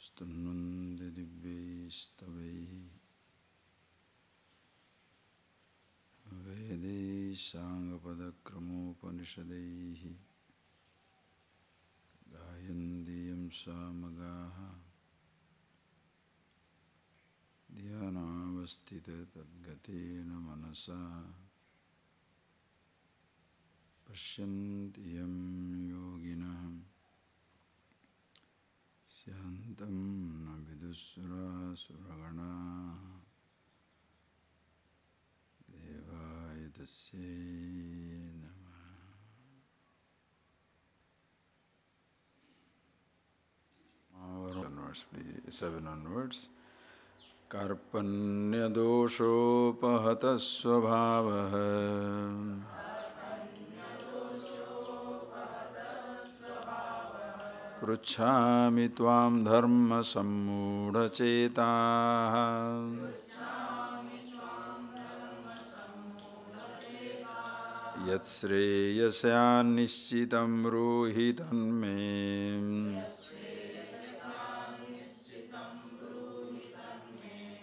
Stunnande divyaistavaihi Vedai Sangapadakramopanishadaihi Gayandiyam Samagaha Dhyanavastita Tadgatena Manasa Pashyantiyam Yoginaham Syantam Navidusura Suragana Devaya Tasye Namah. Onwards, please. 7 onwards. Karpanya doshopahata svabhavaha Pruchhami tvam dharma sammudhachetaha Yat shreyasya nishchitam ruhitan me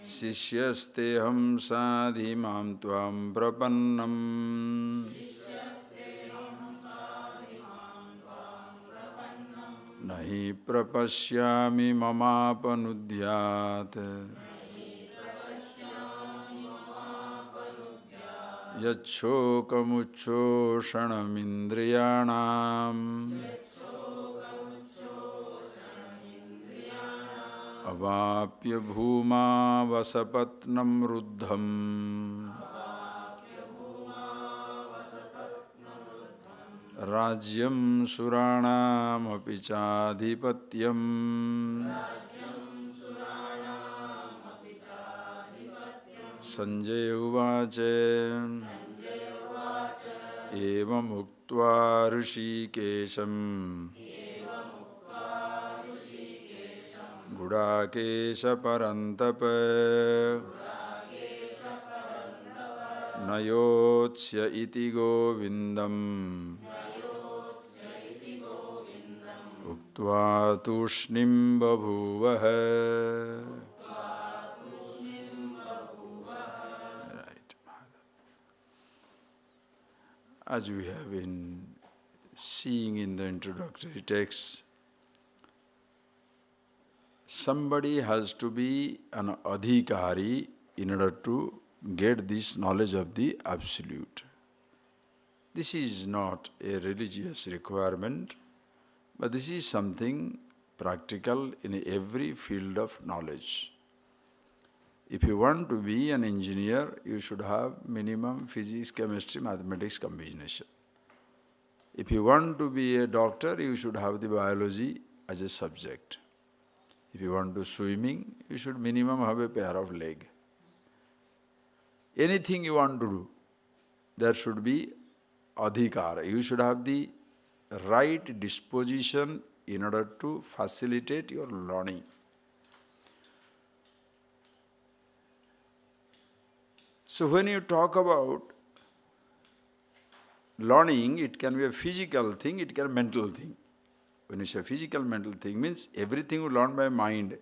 Sishyasteham sadhimam tvam prapannam Nahi prapashyami mamapanudhyat Yacchokamuccoshanamindriyanam Avapya bhuma vasapatnam ruddham Rajyam suranam apichadhipatyam Sanjaya uvacha Evam uktva rishikesham Gudakesha parantapa Nayotsya iti govindam Uktva tushnim babhuvaha. Right. As we have been seeing in the introductory text, somebody has to be an adhikari in order to get this knowledge of the Absolute. This is not a religious requirement, but this is something practical in every field of knowledge. If you want to be an engineer, you should have minimum physics, chemistry, mathematics combination. If you want to be a doctor, you should have the biology as a subject. If you want to swimming, you should minimum have a pair of legs. Anything you want to do, there should be adhikara. You should have the right disposition in order to facilitate your learning. So when you talk about learning, it can be a physical thing, it can be a mental thing. When you say physical, mental thing, means everything you learn by mind,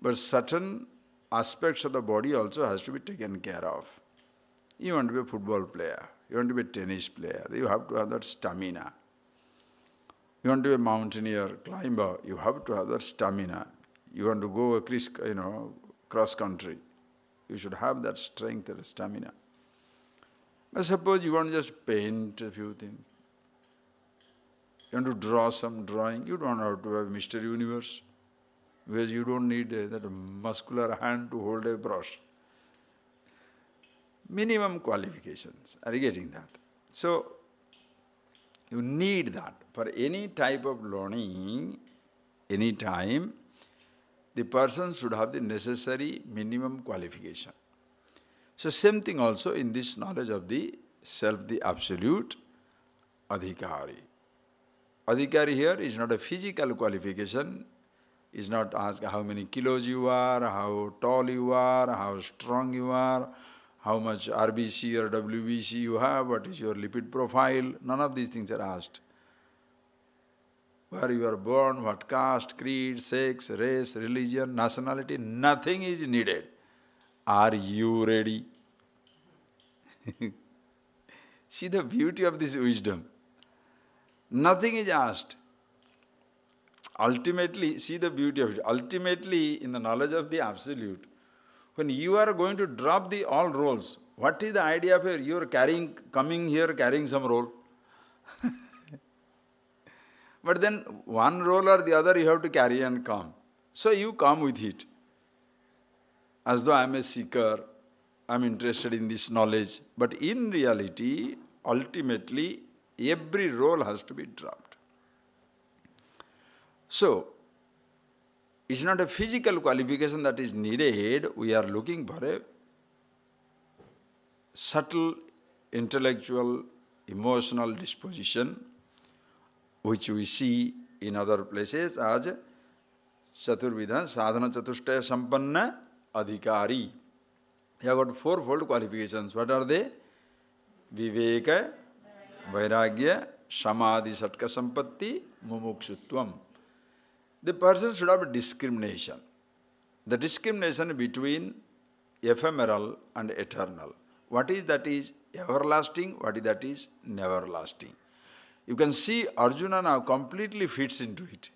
but certain aspects of the body also has to be taken care of. You want to be a football player, you want to be a tennis player, you have to have that stamina. You want to be a mountaineer, climber, you have to have that stamina. You want to go a cross country, you should have that strength and stamina. But suppose you want to just paint a few things. You want to draw some drawing, you don't have to have Mr. Universe, because you don't need that muscular hand to hold a brush. Minimum qualifications, are you getting that? So, you need that. For any type of learning, any time, the person should have the necessary minimum qualification. So same thing also in this knowledge of the self, the Absolute, adhikari. Adhikari here is not a physical qualification, is not asked how many kilos you are, how tall you are, how strong you are, how much RBC or WBC you have, what is your lipid profile, none of these things are asked. where you are born, what caste, creed, sex, race, religion, nationality, nothing is needed. Are you ready? See the beauty of this wisdom. Nothing is asked. Ultimately, see the beauty of it. Ultimately, in the knowledge of the Absolute, when you are going to drop the all roles, what is the idea of you are coming here carrying some role? But then one role or the other you have to carry and come. So you come with it. As though I am a seeker, I am interested in this knowledge. But in reality, ultimately, every role has to be dropped. So, it's not a physical qualification that is needed. We are looking for a subtle, intellectual, emotional disposition, which we see in other places as Chaturvidha Sadhana Chatushtaya Sampanna Adhikari. You have got fourfold qualifications. What are they? Viveka, Vairagya, Samadhi Satka Sampatti, Mumukshutvam. The person should have discrimination. The discrimination between ephemeral and eternal. What is that is everlasting, what is that is never lasting. You can see Arjuna now completely fits into it.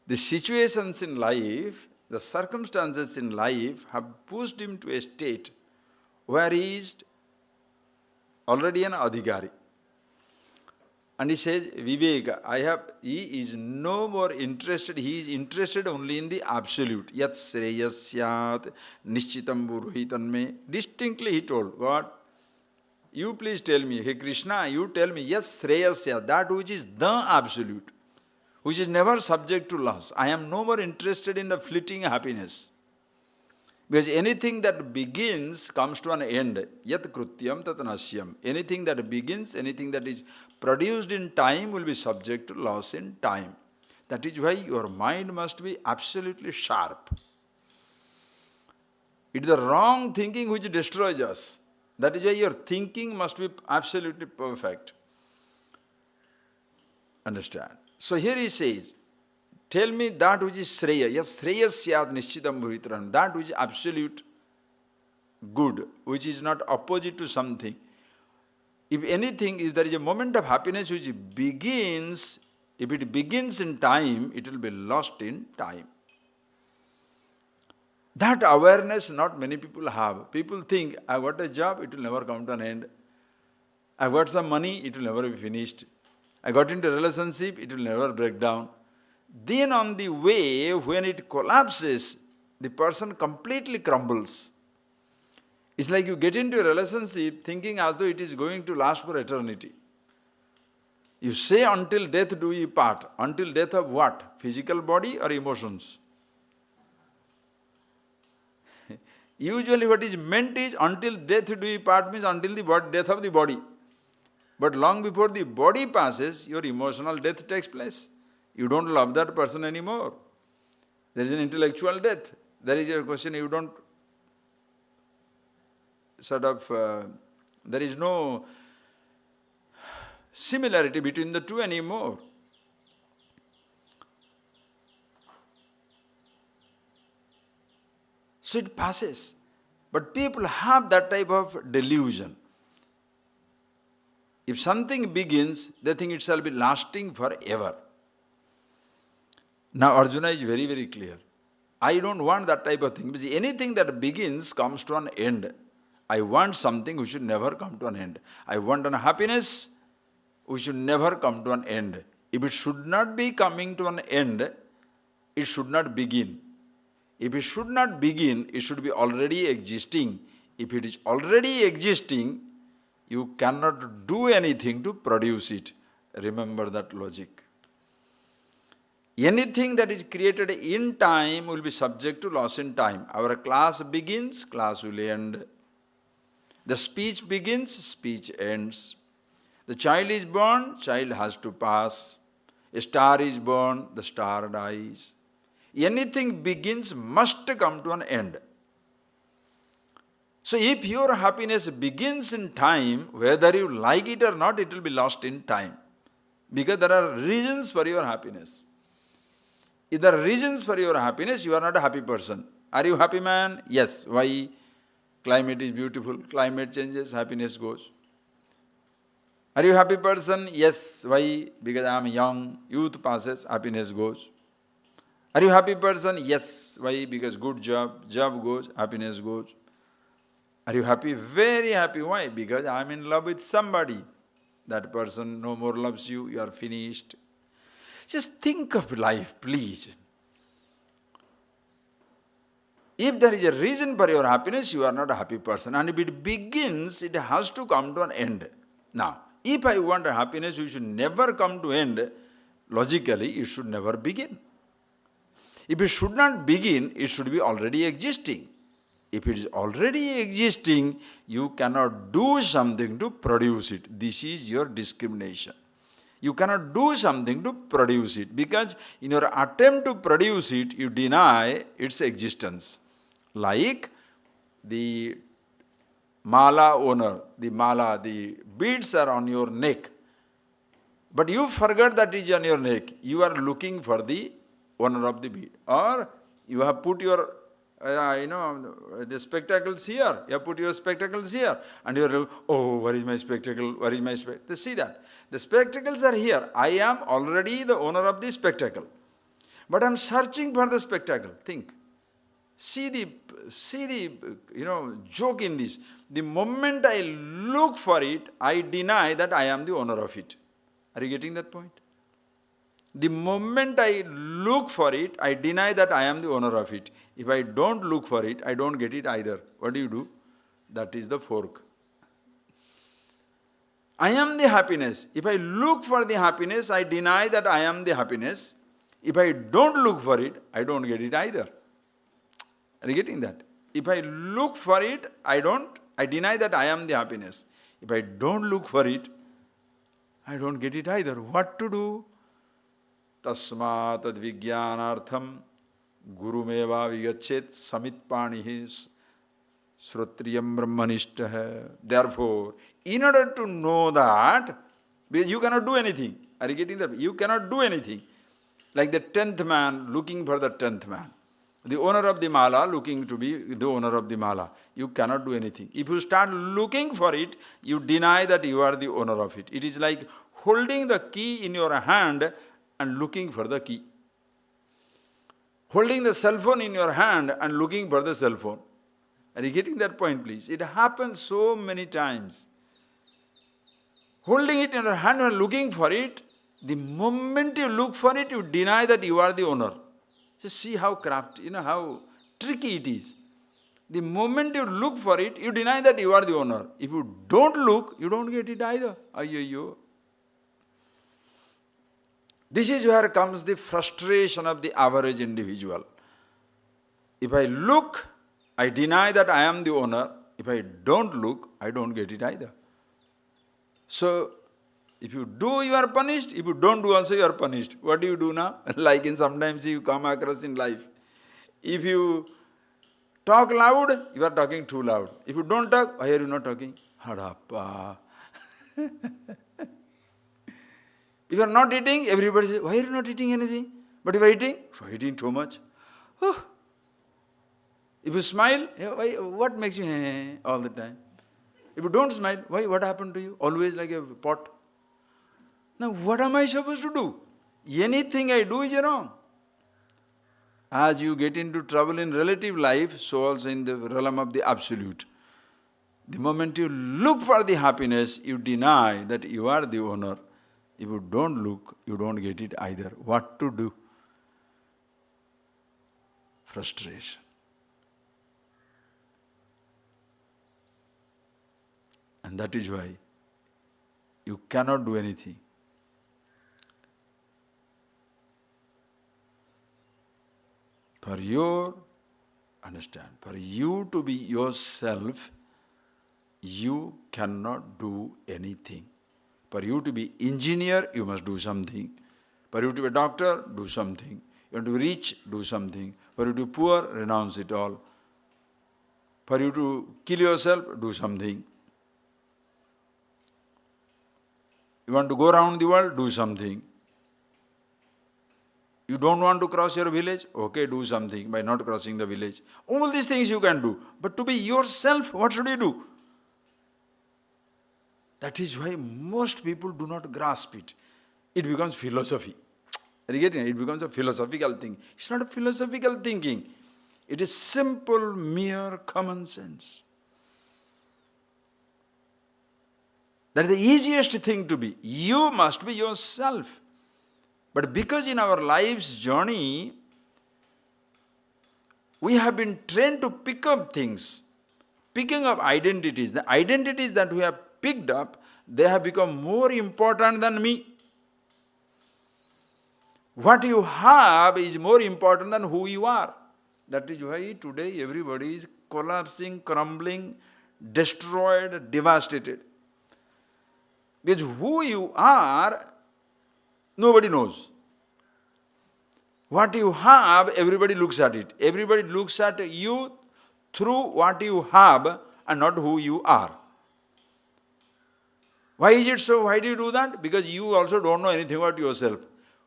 The situations in life, the circumstances in life have pushed him to a state where he is already an adhikari. And he says, Viveka, he is no more interested, he is interested only in the absolute. Yat sreyasyat nishchitam buruhitanme. Distinctly he told, what? You please tell me, hey Krishna, you tell me, yes, sreyasya, that which is the absolute, which is never subject to loss. I am no more interested in the fleeting happiness. Because anything that begins comes to an end. Yat krutyam tat nasyam. Anything that begins, anything that is produced in time will be subject to loss in time. That is why your mind must be absolutely sharp. It is the wrong thinking which destroys us. That is why your thinking must be absolutely perfect. Understand? So here he says, tell me that which is Sreya. Yes, Sreya Syat Nishchitam Bhuritran. That which is absolute good, which is not opposite to something. If anything, if there is a moment of happiness which begins, if it begins in time, it will be lost in time. That awareness not many people have. People think, I got a job, it will never come to an end. I got some money, it will never be finished. I got into a relationship, it will never break down. Then on the way, when it collapses, the person completely crumbles. It's like you get into a relationship thinking as though it is going to last for eternity. You say until death do ye part. Until death of what? Physical body or emotions? Usually what is meant is until death do ye part means until the death of the body. But long before the body passes, your emotional death takes place. You don't love that person anymore. There is an intellectual death. There is a question you don't there is no similarity between the two anymore. So it passes. But people have that type of delusion. If something begins, they think it shall be lasting forever. Now Arjuna is very, very clear. I don't want that type of thing. Because anything that begins comes to an end. I want something which should never come to an end. I want an happiness which should never come to an end. If it should not be coming to an end, it should not begin. If it should not begin, it should be already existing. If it is already existing, you cannot do anything to produce it. Remember that logic. Anything that is created in time will be subject to loss in time. Our class begins, class will end. The speech begins, speech ends. The child is born, child has to pass. A star is born, the star dies. Anything begins must come to an end. So if your happiness begins in time, whether you like it or not, it will be lost in time. Because there are reasons for your happiness. If there are reasons for your happiness, you are not a happy person. Are you happy man? Yes. Why? Climate is beautiful. Climate changes, happiness goes. Are you a happy person? Yes. Why? Because I am young. Youth passes, happiness goes. Are you a happy person? Yes. Why? Because good job. Job goes, happiness goes. Are you happy? Very happy. Why? Because I am in love with somebody. That person no more loves you. You are finished. Just think of life, please. If there is a reason for your happiness, you are not a happy person. And if it begins, it has to come to an end. Now, if I want a happiness, you should never come to end. Logically, it should never begin. If it should not begin, it should be already existing. If it is already existing, you cannot do something to produce it. This is your discrimination. You cannot do something to produce it, because in your attempt to produce it, you deny its existence. Like the mala owner, the beads are on your neck, but you forgot that is on your neck. You are looking for the owner of the bead. Or you have put your, the spectacles here. You have put your spectacles here. And you are like, oh, where is my spectacle? Where is my spectacle? See that? The spectacles are here. I am already the owner of the spectacle. But I am searching for the spectacle. Think. See the joke in this. The moment I look for it, I deny that I am the owner of it. Are you getting that point? The moment I look for it, I deny that I am the owner of it. If I don't look for it, I don't get it either. What do? That is the fork. I am the happiness. If I look for the happiness, I deny that I am the happiness. If I don't look for it, I don't get it either. Are you getting that? If I look for it, I deny that I am the happiness. If I don't look for it, I don't get it either. What to do? Tasma tad vijnanartham gurumeva vigachet samitpanihi srotriyam brahmanishta. Therefore, in order to know that, because you cannot do anything. Are you getting that? You cannot do anything. Like the 10th man looking for the 10th man. The owner of the mala looking to be the owner of the mala. You cannot do anything. If you start looking for it, you deny that you are the owner of it. It is like holding the key in your hand and looking for the key. Holding the cell phone in your hand and looking for the cell phone. Are you getting that point, please? It happens so many times. Holding it in your hand and looking for it, the moment you look for it, you deny that you are the owner. Just see how crafty, how tricky it is. The moment you look for it, you deny that you are the owner. If you don't look, you don't get it either. Ayyo. This is where comes the frustration of the average individual. If I look, I deny that I am the owner. If I don't look, I don't get it either. So, if you do, you are punished. If you don't do also, you are punished. What do you do now? Like sometimes you come across in life. If you talk loud, you are talking too loud. If you don't talk, why are you not talking? Hadappa. If you are not eating, everybody says, why are you not eating anything? But if you are eating, so eating too much. Oh. If you smile, why, what makes you all the time? If you don't smile, why? What happened to you? Always like a pot. Now, what am I supposed to do? Anything I do is wrong. As you get into trouble in relative life, so also in the realm of the absolute. The moment you look for the happiness, you deny that you are the owner. If you don't look, you don't get it either. What to do? Frustration. And that is why you cannot do anything. For your, understand, for you to be yourself, you cannot do anything. For you to be engineer, you must do something. For you to be a doctor, do something. You want to be rich, do something. For you to be poor, renounce it all. For you to kill yourself, do something. You want to go around the world? Do something. You don't want to cross your village? Okay, do something by not crossing the village. All these things you can do. But to be yourself, what should you do? That is why most people do not grasp it. It becomes philosophy. Are you getting it? It becomes a philosophical thing. It's not a philosophical thinking. It is simple, mere common sense. That is the easiest thing to be. You must be yourself. But because in our life's journey, we have been trained to pick up things, picking up identities. The identities that we have picked up, they have become more important than me. What you have is more important than who you are. That is why today everybody is collapsing, crumbling, destroyed, devastated. Because who you are, nobody knows. What you have, everybody looks at it. Everybody looks at you through what you have and not who you are. Why is it so? Why do you do that? Because you also don't know anything about yourself.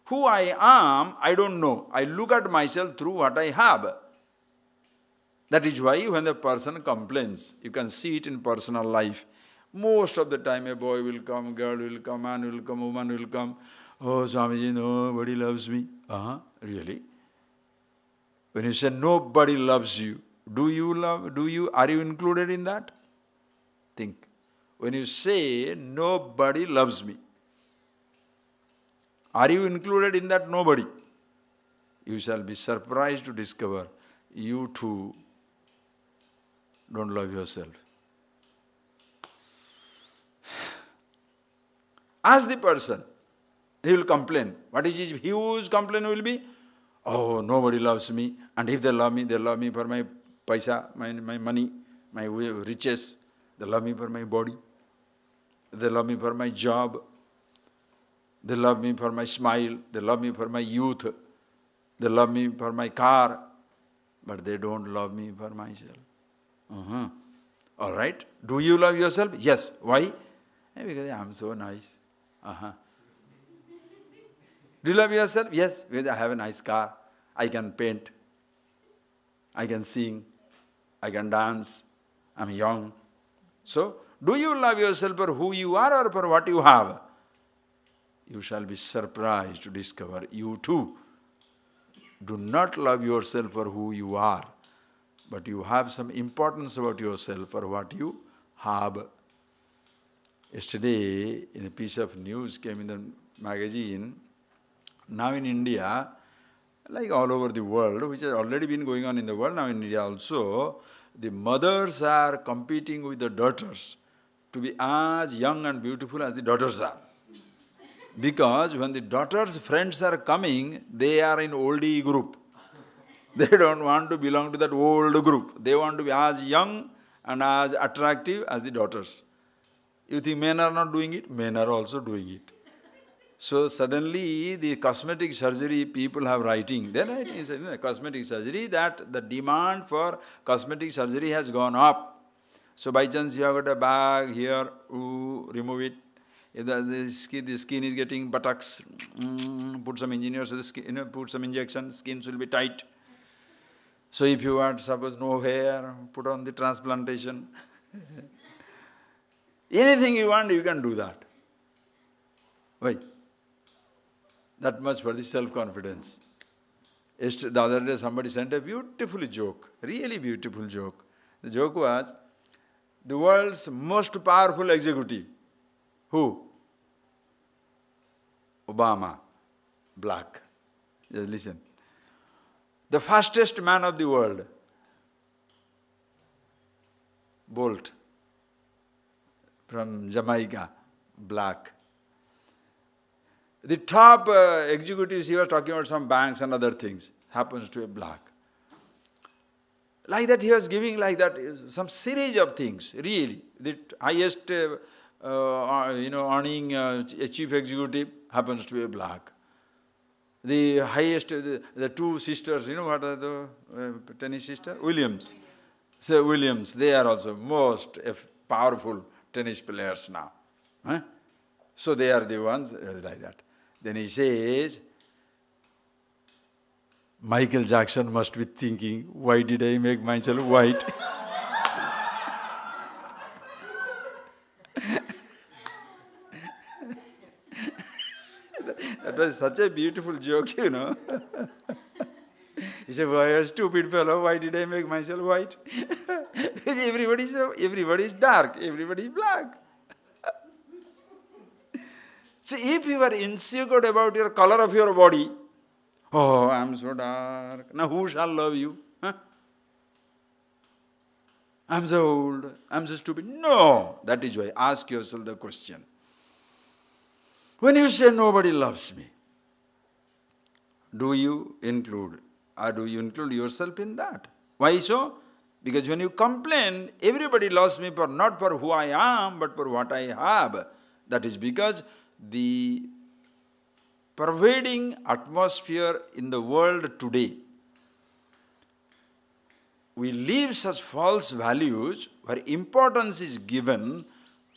Who I am, I don't know. I look at myself through what I have. That is why when the person complains, you can see it in personal life. Most of the time a boy will come, girl will come, man will come, woman will come. Oh, Swamiji, nobody loves me. Really? When you say nobody loves you, are you included in that? Think. When you say nobody loves me, are you included in that nobody? You shall be surprised to discover you too don't love yourself. Ask the person. He will complain. What is his huge complaint will be? Oh, nobody loves me. And if they love me for my paisa, my money, my riches. They love me for my body. They love me for my job. They love me for my smile. They love me for my youth. They love me for my car. But they don't love me for myself. All right. Do you love yourself? Yes. Why? Because I am so nice. Do you love yourself? Yes. Because I have a nice car. I can paint. I can sing. I can dance. I'm young. So, do you love yourself for who you are or for what you have? You shall be surprised to discover you too do not love yourself for who you are, but you have some importance about yourself for what you have. Yesterday, in a piece of news came in the magazine, now in India, like all over the world, which has already been going on in the world, now in India also, the mothers are competing with the daughters to be as young and beautiful as the daughters are. Because when the daughters' friends are coming, they are in oldie group. They don't want to belong to that old group. They want to be as young and as attractive as the daughters. You think men are not doing it? Men are also doing it. So suddenly the cosmetic surgery people have writing. They're writing in cosmetic surgery that the demand for cosmetic surgery has gone up. So by chance you have got a bag here, remove it. If the skin is getting buttocks, put some engineers to the skin, put some injections, skin will be tight. So if you want, suppose no hair, put on the transplantation. Anything you want, you can do that. Why? That much for the self-confidence. The other day somebody sent a beautiful joke, really beautiful joke. The joke was, the world's most powerful executive. Who? Obama, black. Just listen. The fastest man of the world, Bolt, from Jamaica, black. The top executives, he was talking about some banks and other things, happens to be black. Like that he was giving like that, some series of things, really. The highest earning a chief executive happens to be black. The highest, the two sisters, what are the tennis sisters? Williams. So Williams, they are also most powerful tennis players now. So they are the ones like that. Then he says, Michael Jackson must be thinking, why did I make myself white? That was such a beautiful joke, you know. He said, why a stupid fellow, why did I make myself white? Everybody is dark, everybody is black. So if you are insecure about your color of your body, oh, I am so dark, now who shall love you? Huh? I am so old, I am so stupid. No, that is why. Ask yourself the question. When you say nobody loves me, do you include yourself in that? Why so? Because when you complain, everybody loves me for not for who I am, but for what I have. That is because the pervading atmosphere in the world today, we live such false values where importance is given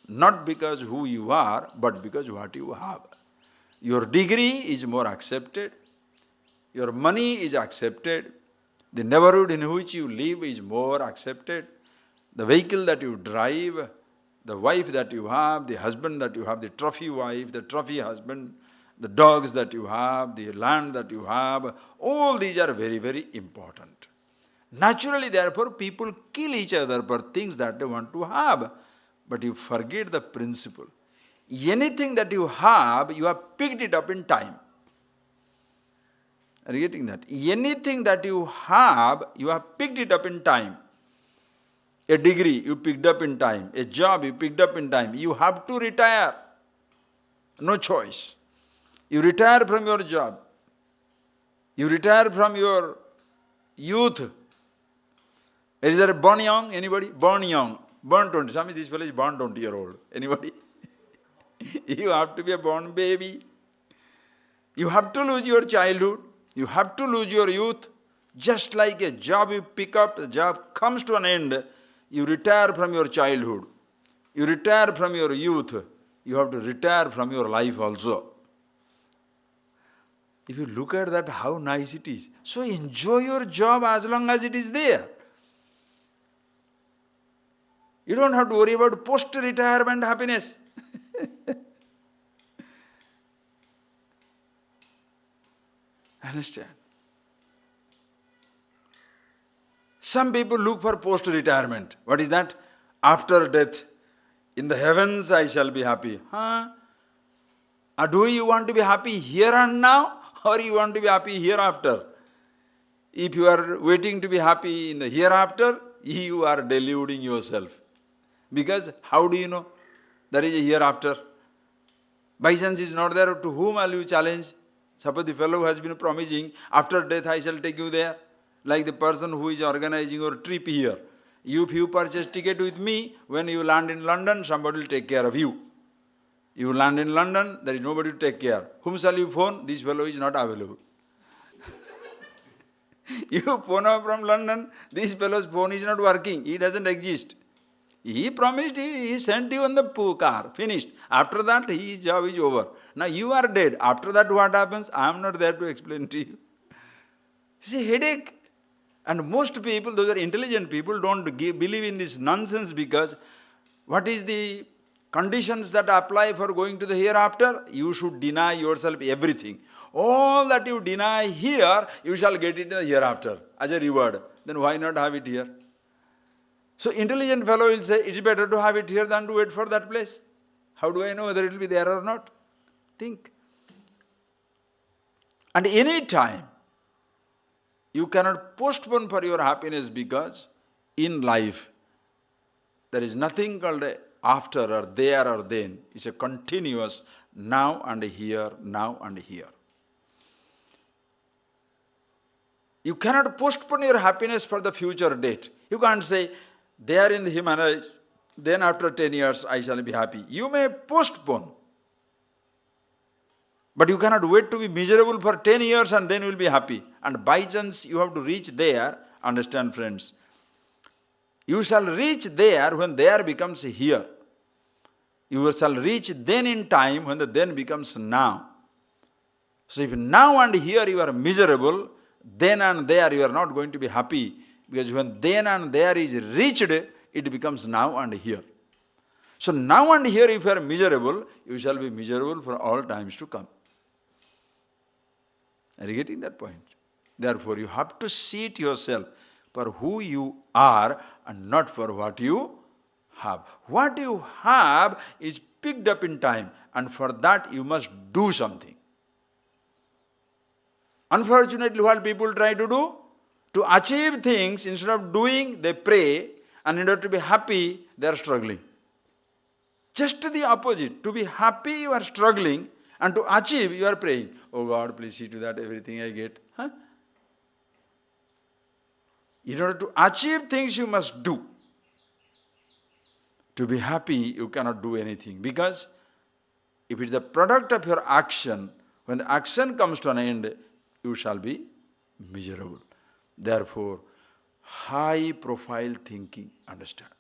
not because who you are, but because what you have. Your degree is more accepted, your money is accepted, the neighborhood in which you live is more accepted, the vehicle that you drive, the wife that you have, the husband that you have, the trophy wife, the trophy husband, the dogs that you have, the land that you have, all these are very, very important. Naturally, therefore, people kill each other for things that they want to have. But you forget the principle. Anything that you have picked it up in time. Are you getting that? Anything that you have picked it up in time. A degree you picked up in time. A job you picked up in time. You have to retire. No choice. You retire from your job. You retire from your youth. Is there a born young? Anybody? Born young. Born 20. Swami, this fellow is born 20-year-old. Anybody? You have to be a born baby. You have to lose your childhood. You have to lose your youth. Just like a job you pick up, the job comes to an end, you retire from your childhood. You retire from your youth. You have to retire from your life also. If you look at that, how nice it is. So enjoy your job as long as it is there. You don't have to worry about post-retirement happiness. Understand? Some people look for post-retirement. What is that? After death, in the heavens I shall be happy. Huh? Or do you want to be happy here and now, or you want to be happy hereafter? If you are waiting to be happy in the hereafter, you are deluding yourself. Because how do you know there is a hereafter? By chance is not there, to whom will you challenge? Suppose the fellow has been promising, after death I shall take you there. Like the person who is organizing your trip here. If you purchase ticket with me, when you land in London, somebody will take care of you. You land in London, there is nobody to take care. Whom shall you phone? This fellow is not available. You phone up from London, this fellow's phone is not working, he doesn't exist. He promised, he sent you on the car, finished. After that, his job is over. Now you are dead. After that, what happens? I am not there to explain to you. See, headache. And most people, those are intelligent people, don't believe in this nonsense because what is the conditions that apply for going to the hereafter? You should deny yourself everything. All that you deny here, you shall get it in the hereafter as a reward. Then why not have it here? So intelligent fellow will say, it's better to have it here than to wait for that place. How do I know whether it will be there or not? Think. And any time, you cannot postpone for your happiness because in life, there is nothing called a after or there or then. It's a continuous now and here, now and here. You cannot postpone your happiness for the future date. You can't say, there in the Himalayas, then after 10 years I shall be happy. You may postpone. But you cannot wait to be miserable for 10 years and then you will be happy. And by chance you have to reach there, understand friends. You shall reach there when there becomes here. You shall reach then in time when the then becomes now. So if now and here you are miserable, then and there you are not going to be happy, because when then and there is reached, it becomes now and here. So now and here if you are miserable, you shall be miserable for all times to come. Are you getting that point? Therefore you have to see it yourself for who you are and not for what you have. What you have is picked up in time, and for that you must do something. Unfortunately, what people try to do? To achieve things, instead of doing, they pray, and in order to be happy, they are struggling. Just the opposite. To be happy, you are struggling, and to achieve, you are praying. Oh God, please see to that everything I get. Huh? In order to achieve things, you must do. To be happy, you cannot do anything, because if it is the product of your action, when the action comes to an end, you shall be miserable. Therefore, high profile thinking, understand.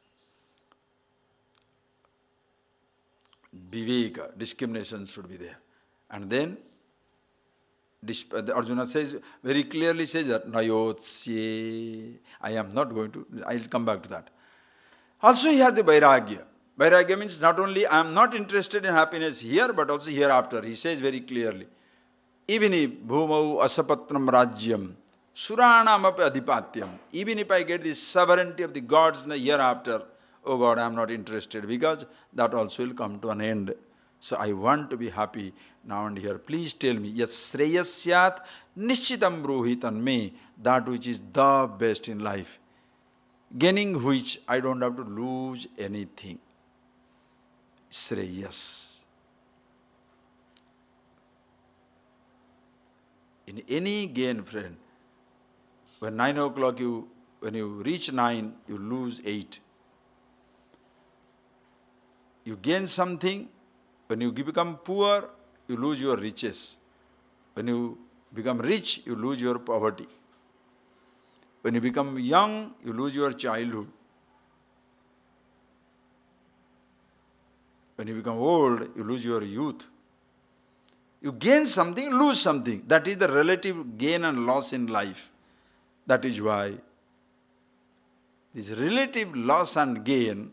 Viveka, discrimination should be there. And then, Arjuna says, very clearly says that, Nayotsye, I am not going to, I will come back to that. Also he has the Vairagya. Vairagya means not only I am not interested in happiness here, but also hereafter. He says very clearly, even if bhumau asapatram rajyam, suranam api adhipatyam, even if I get the sovereignty of the gods in the hereafter, oh God, I am not interested, because that also will come to an end. So I want to be happy now and here. Please tell me, yas sreyasyat nishchitam bruhitan me, that which is the best in life, gaining which I don't have to lose anything. Sreyas. In any gain, friend, when 9 o'clock when you reach 9, you lose 8. You gain something. When you become poor, you lose your riches. When you become rich, you lose your poverty. When you become young, you lose your childhood. When you become old, you lose your youth. You gain something, lose something. That is the relative gain and loss in life. That is why this relative loss and gain,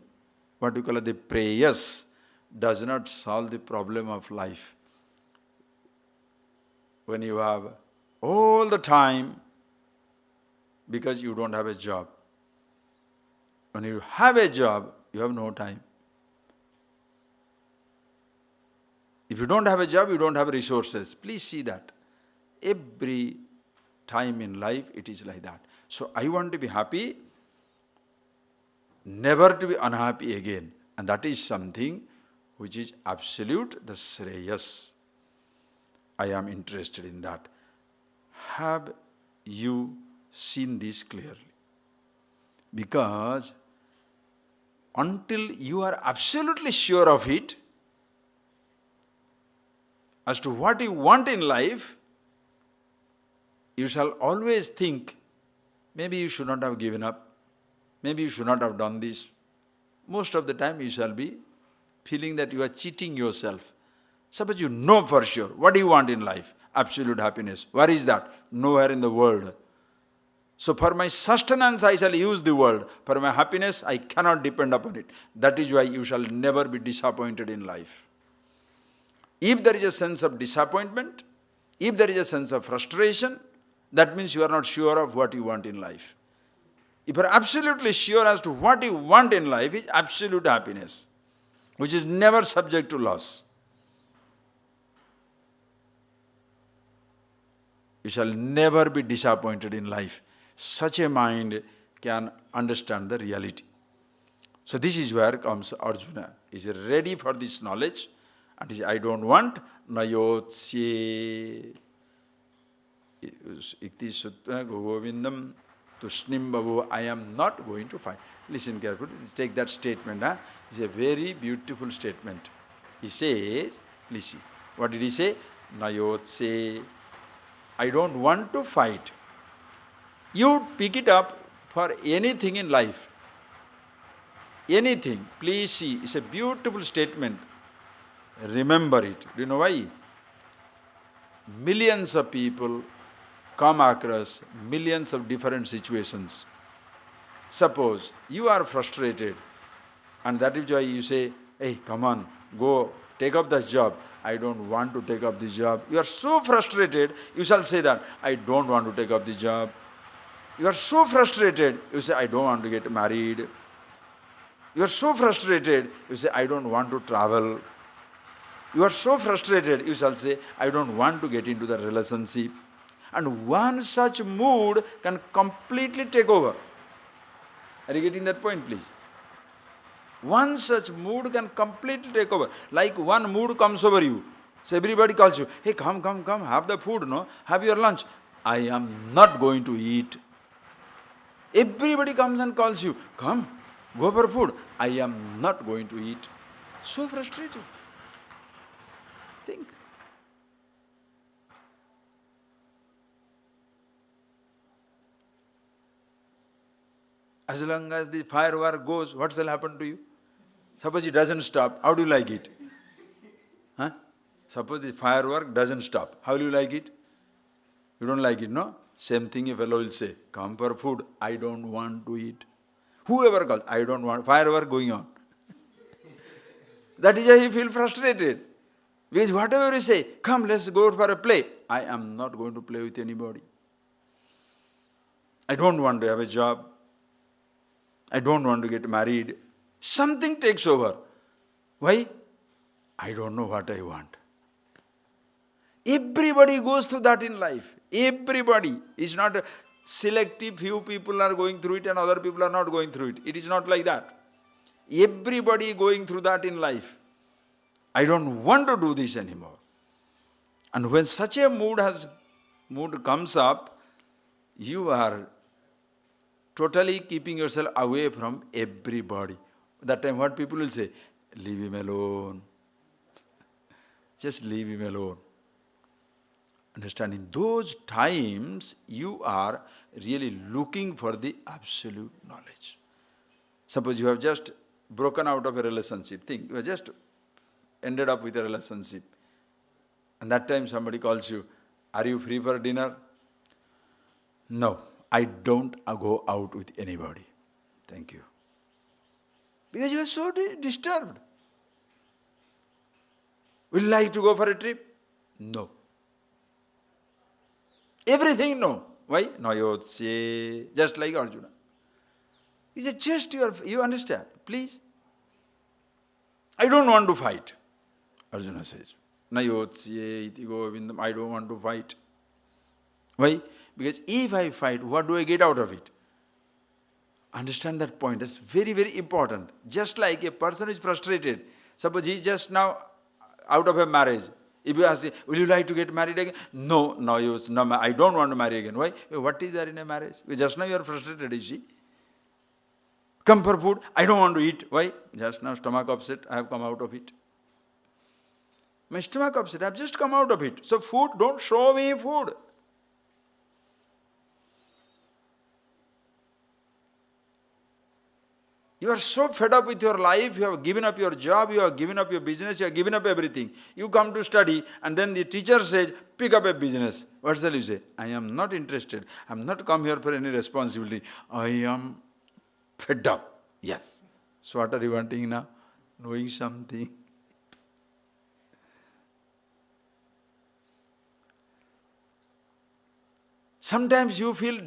what we call the preyas, does not solve the problem of life. When you have all the time, because you don't have a job. When you have a job, you have no time. If you don't have a job, you don't have resources. Please see that. Every time in life, it is like that. So I want to be happy, never to be unhappy again. And that is something which is absolute, the Sreyas. I am interested in that. Have you seen this clearly? Because until you are absolutely sure of it, as to what you want in life, you shall always think, maybe you should not have given up, maybe you should not have done this. Most of the time you shall be feeling that you are cheating yourself. Suppose you know for sure, what do you want in life? Absolute happiness. Where is that? Nowhere in the world. So for my sustenance I shall use the world. For my happiness I cannot depend upon it. That is why you shall never be disappointed in life. If there is a sense of disappointment, if there is a sense of frustration, that means you are not sure of what you want in life. If you are absolutely sure as to what you want in life, is absolute happiness, which is never subject to loss. You shall never be disappointed in life. Such a mind can understand the reality. So this is where comes Arjuna. Is ready for this knowledge. And he says, I don't want nayotsye. Ikti sutta govindam tushnim babu. I am not going to fight. Listen carefully. Take that statement. It's a very beautiful statement. He says, please see. What did he say? Nayotsye. I don't want to fight. You pick it up for anything in life. anything, please see, it's a beautiful statement. Remember it. Do you know why? Millions of people come across millions of different situations. Suppose you are frustrated, and that is why you say, hey, come on, go, take up this job. I don't want to take up this job. You are so frustrated, you shall say that, I don't want to take up this job. You are so frustrated, you say, I don't want to get married. You are so frustrated, you say, I don't want to travel. You are so frustrated, you shall say, I don't want to get into the relationship. And one such mood can completely take over. Are you getting that point, please? One such mood can completely take over. Like one mood comes over you. So everybody calls you, hey, come, have the food, no? Have your lunch. I am not going to eat. Everybody comes and calls you, come, go for food. I am not going to eat. So frustrated. Think. As long as the firework goes, what shall happen to you? Suppose it doesn't stop, how do you like it? Huh? Suppose the firework doesn't stop, how will you like it? You don't like it, no? Same thing a fellow will say, come for food, I don't want to eat. Whoever calls, I don't want, firework going on. That is why he feels frustrated. Because whatever you say, come, let's go for a play. I am not going to play with anybody. I don't want to have a job. I don't want to get married. Something takes over. Why? I don't know what I want. Everybody goes through that in life. Everybody. It's not a selective few people are going through it and other people are not going through it. It is not like that. Everybody going through that in life. I don't want to do this anymore. And when such a mood comes up, you are totally keeping yourself away from everybody. That time what people will say? Leave him alone. Just leave him alone. Understand, in those times, you are really looking for the absolute knowledge. Suppose you have just broken out of a relationship. Think, you have just ended up with a relationship. And that time somebody calls you, are you free for dinner? No, I don't go out with anybody. Thank you. Because you are so disturbed. Would you like to go for a trip? No. Everything no. Why? Nayotse. Just like Arjuna. It's just you understand. Please. I don't want to fight. Arjuna says. Nayotse iti govindam. I don't want to fight. Why? Because if I fight, what do I get out of it? Understand that point. That's very, very important. Just like a person is frustrated. Suppose he is just now out of a marriage. If you ask, will you like to get married again? No, I don't want to marry again. Why? What is there in a marriage? Just now you are frustrated, you see. Come for food. I don't want to eat. Why? Just now stomach upset. I have come out of it. My stomach upset. I have just come out of it. So food, don't show me food. You are so fed up with your life, you have given up your job, you have given up your business, you have given up everything. You come to study and then the teacher says, pick up a business. What shall you say? I am not interested. I am not come here for any responsibility. I am fed up. Yes. So what are you wanting now? Knowing something. Sometimes you feel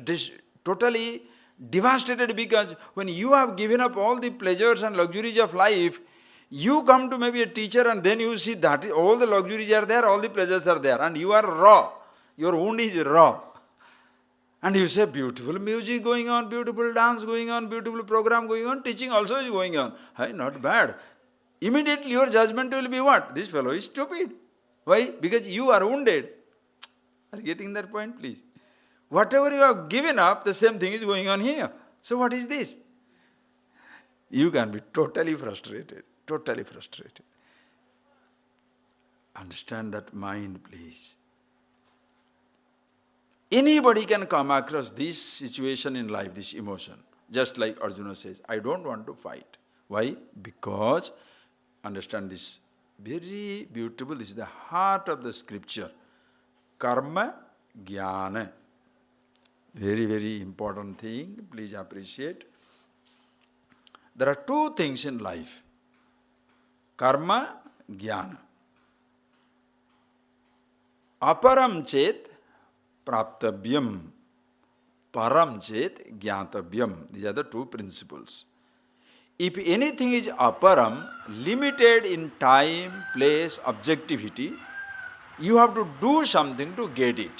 totally devastated because when you have given up all the pleasures and luxuries of life, you come to maybe a teacher and then you see that all the luxuries are there, all the pleasures are there, and you are raw. Your wound is raw. And you say, beautiful music going on, beautiful dance going on, beautiful program going on, teaching also is going on. Hey, not bad. Immediately your judgment will be what? This fellow is stupid. Why? Because you are wounded. Are you getting that point, please? Whatever you have given up, the same thing is going on here. So what is this? You can be totally frustrated. Totally frustrated. Understand that mind, please. Anybody can come across this situation in life, this emotion. Just like Arjuna says, I don't want to fight. Why? Because, understand this, very beautiful, this is the heart of the scripture. Karma jnana. Very, very important thing, please appreciate. There are two things in life. Karma, jnana. Aparam chet praptavyam. Param chet jnatavyam. These are the two principles. If anything is aparam, limited in time, place, objectivity, you have to do something to get it.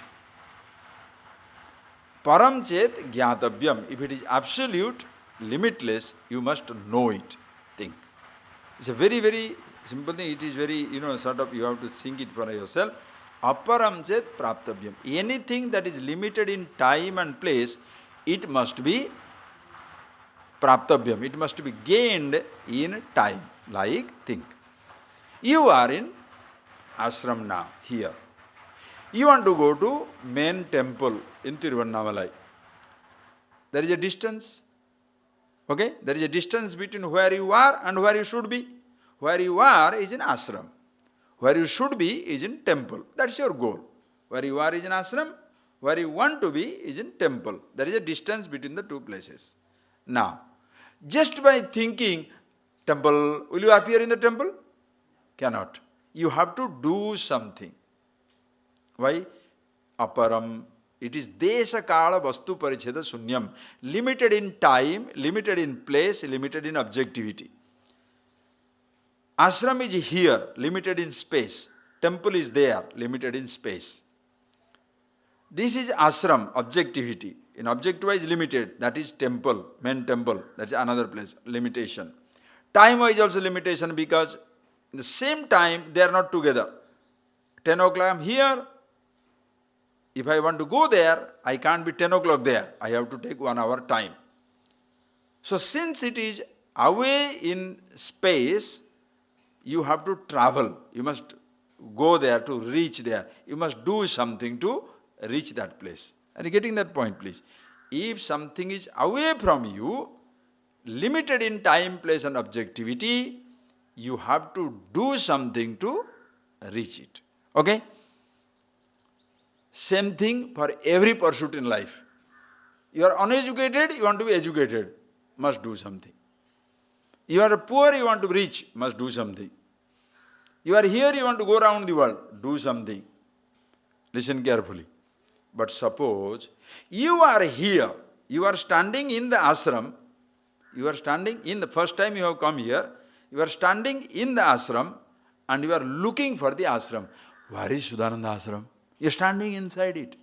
Param chet jnatavyam. If it is absolute, limitless, you must know it. Think. It's a very, very simple thing. It is very, sort of, you have to think it for yourself. Aparam chet praptavyam. Anything that is limited in time and place, it must be praptavyam. It must be gained in time. Like, think. You are in ashram now, here. You want to go to main temple in Tiruvannamalai. There is a distance. Okay? There is a distance between where you are and where you should be. Where you are is in ashram. Where you should be is in temple. That's your goal. Where you are is in ashram. Where you want to be is in temple. There is a distance between the two places. Now, just by thinking, temple, will you appear in the temple? Cannot. You have to do something. Why? Aparam. It is desha kala vastu paricheda sunyam. Limited in time, limited in place, limited in objectivity. Ashram is here, limited in space. Temple is there, limited in space. This is ashram, objectivity. In object-wise limited, that is temple, main temple. That's another place, limitation. Time-wise also limitation, because in the same time they are not together. 10 o'clock I am here. If I want to go there, I can't be 10 o'clock there. I have to take 1 hour time. So since it is away in space, you have to travel. You must go there to reach there. You must do something to reach that place. Are you getting that point, please? If something is away from you, limited in time, place and objectivity, you have to do something to reach it. Okay? Same thing for every pursuit in life. You are uneducated, you want to be educated, must do something. You are poor, you want to be rich, must do something. You are here, you want to go around the world, do something. Listen carefully. But suppose you are here, you are standing in the ashram, you are standing in the first time you have come here, you are standing in the ashram and you are looking for the ashram. Where is Suddhananda ashram? You are standing inside it.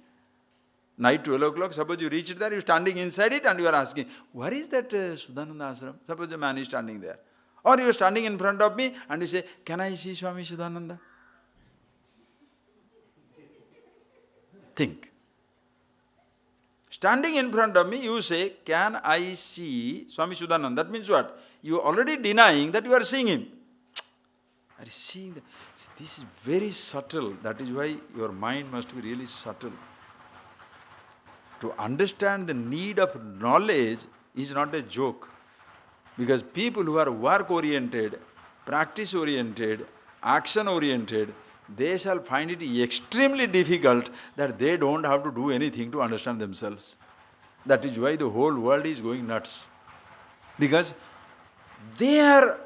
Night 12 o'clock, suppose you reach there, you are standing inside it and you are asking, where is that Suddhananda ashram? Suppose a man is standing there. Or you are standing in front of me and you say, can I see Swami Suddhananda? Think. Standing in front of me, you say, can I see Swami Suddhananda? That means what? You are already denying that you are seeing him. Are you seeing that? See, this is very subtle. That is why your mind must be really subtle. To understand the need of knowledge is not a joke. Because people who are work-oriented, practice-oriented, action-oriented, they shall find it extremely difficult that they don't have to do anything to understand themselves. That is why the whole world is going nuts. Because their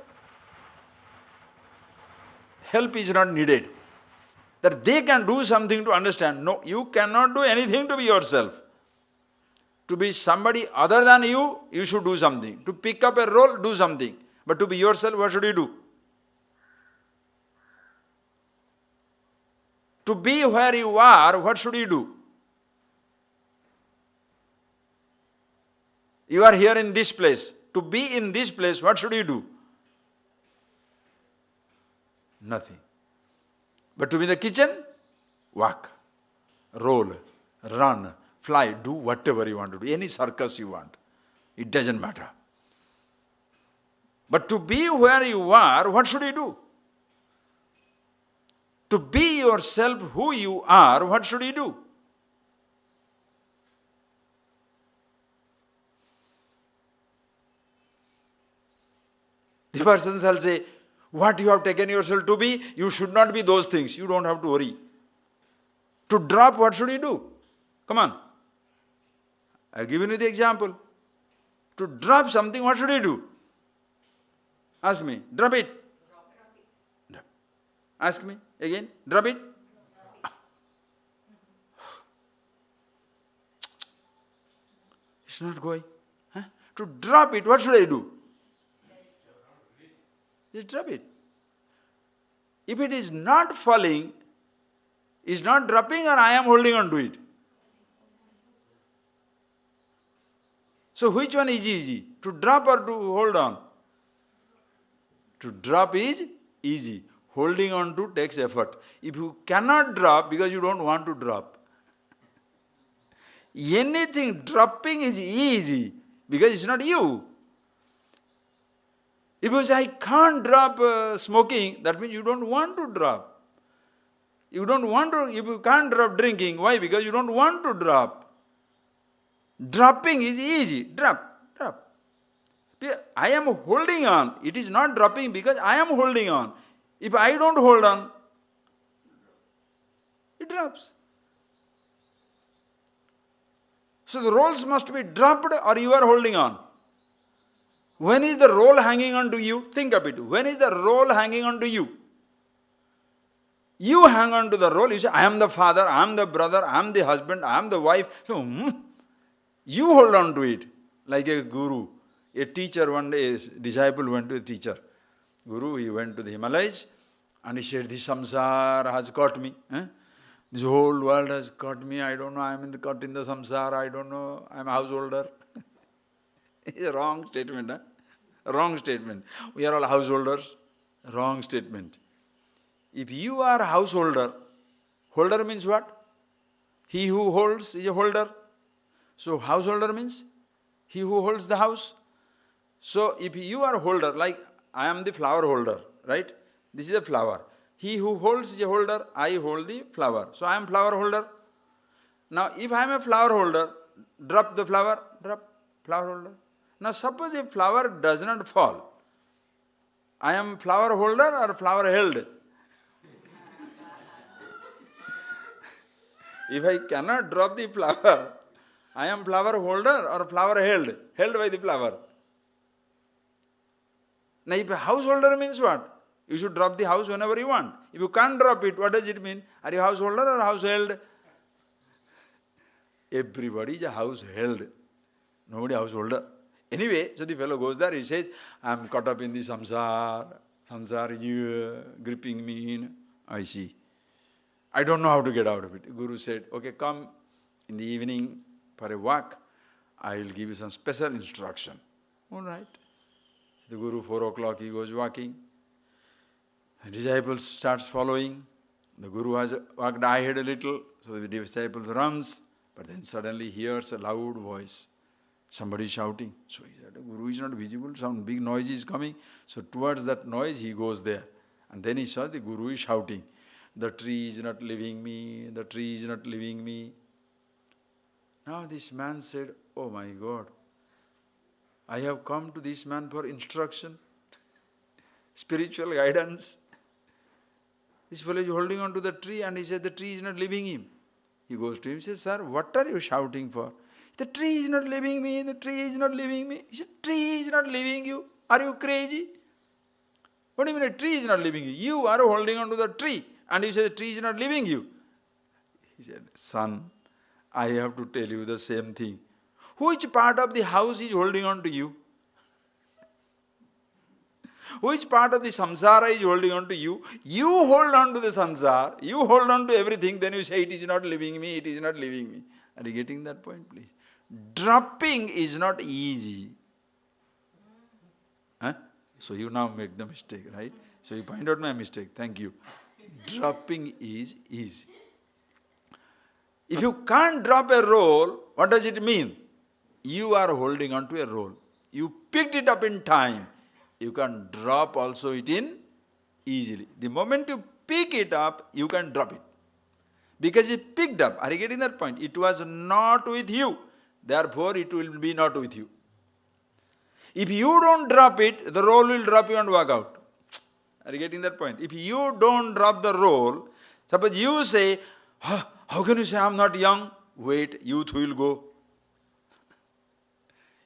help is not needed. That they can do something to understand. No, you cannot do anything to be yourself. To be somebody other than you, you should do something. To pick up a role, do something. But to be yourself, what should you do? To be where you are, what should you do? You are here in this place. To be in this place, what should you do? Nothing. But to be in the kitchen, walk, roll, run, fly, do whatever you want to do, any circus you want. It doesn't matter. But to be where you are, what should you do? To be yourself who you are, what should you do? The person shall say, what you have taken yourself to be, you should not be those things. You don't have to worry. To drop, what should you do? Come on. I have given you the example. To drop something, what should you do? Ask me. Drop it. Drop. Ask me again. Drop it. It's not going. Huh? To drop it, what should I do? Just drop it. If it is not falling, is not dropping, or I am holding on to it? So which one is easy? To drop or to hold on? To drop is easy. Holding on to takes effort. If you cannot drop because you don't want to drop, anything dropping is easy because it's not you. If you say, I can't drop smoking, that means you don't want to drop. You don't want to, if you can't drop drinking, why? Because you don't want to drop. Dropping is easy. Drop. I am holding on. It is not dropping because I am holding on. If I don't hold on, it drops. So the rolls must be dropped or you are holding on. When is the roll hanging on to you? Think of it. When is the roll hanging on to you? You hang on to the roll. You say, I am the father, I am the brother, I am the husband, I am the wife. So, you hold on to it. Like a guru. A teacher one day, a disciple went to a teacher. Guru, he went to the Himalayas and he said, this samsara has caught me. This whole world has caught me. I don't know, I am caught in the samsara. I don't know, I am a householder. It's a wrong statement. Wrong statement. We are all householders. Wrong statement. If you are a householder, holder means what? He who holds is a holder. So householder means he who holds the house. So if you are a holder, like I am the flower holder, right? This is the flower. He who holds is a holder, I hold the flower. So I am flower holder. Now if I am a flower holder, drop the flower, drop flower holder. Now suppose the flower does not fall. I am flower holder or flower held? If I cannot drop the flower, I am flower holder or flower held? Held by the flower. Now if a householder means what? You should drop the house whenever you want. If you can't drop it, what does it mean? Are you a householder or house held? Everybody is a house held. Nobody householder. Anyway, so the fellow goes there, he says, I am caught up in the samsara. Samsara is gripping me in. I see. I don't know how to get out of it. Guru said, okay, come in the evening for a walk. I will give you some special instruction. All right. The Guru, 4 o'clock, he goes walking. The disciple starts following. The Guru has walked ahead a little, so the disciple runs, but then suddenly hears a loud voice. Somebody is shouting. So he said, the Guru is not visible, some big noise is coming. So towards that noise he goes there. And then he saw the Guru is shouting, the tree is not leaving me, the tree is not leaving me. Now this man said, oh my God, I have come to this man for instruction, spiritual guidance. This fellow is holding on to the tree and he said the tree is not leaving him. He goes to him and says, sir, what are you shouting for? The tree is not leaving me, the tree is not leaving me. He said, tree is not leaving you. Are you crazy? What do you mean a tree is not leaving you? You are holding on to the tree and you say the tree is not leaving you. He said, son, I have to tell you the same thing. Which part of the house is holding on to you? Which part of the samsara is holding on to you? You hold on to the samsara, you hold on to everything, then you say it is not leaving me, it is not leaving me. Are you getting that point, please? Dropping is not easy. Huh? So you now make the mistake, right? So you find out my mistake, thank you. Dropping is easy. If you can't drop a roll, what does it mean? You are holding on to a roll. You picked it up in time. You can drop also it in easily. The moment you pick it up, you can drop it. Because it picked up. Are you getting that point? It was not with you. Therefore, it will be not with you. If you don't drop it, the role will drop you and walk out. Are you getting that point? If you don't drop the role, suppose you say, how can you say I'm not young? Wait, youth will go.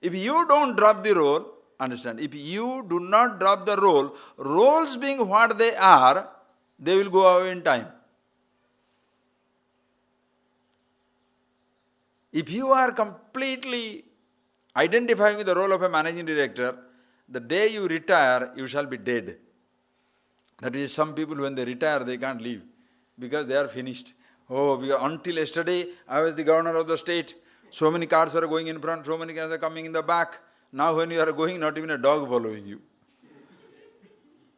If you don't drop the role, understand, if you do not drop the role, roles being what they are, they will go away in time. If you are completely identifying with the role of a managing director, the day you retire, you shall be dead. That is, some people when they retire, they can't leave because they are finished. Until yesterday, I was the governor of the state. So many cars are going in front, so many cars are coming in the back. Now when you are going, not even a dog following you.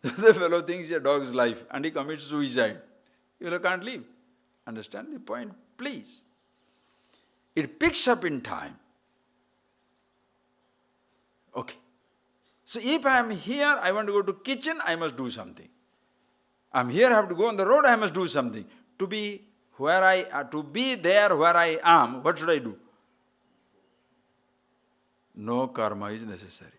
The fellow thinks a dog's life and he commits suicide. You can't leave. Understand the point, please. It picks up in time. Okay. So if I am here, I want to go to kitchen, I must do something. I am here, I have to go on the road, I must do something. To be there where I am, what should I do? No karma is necessary.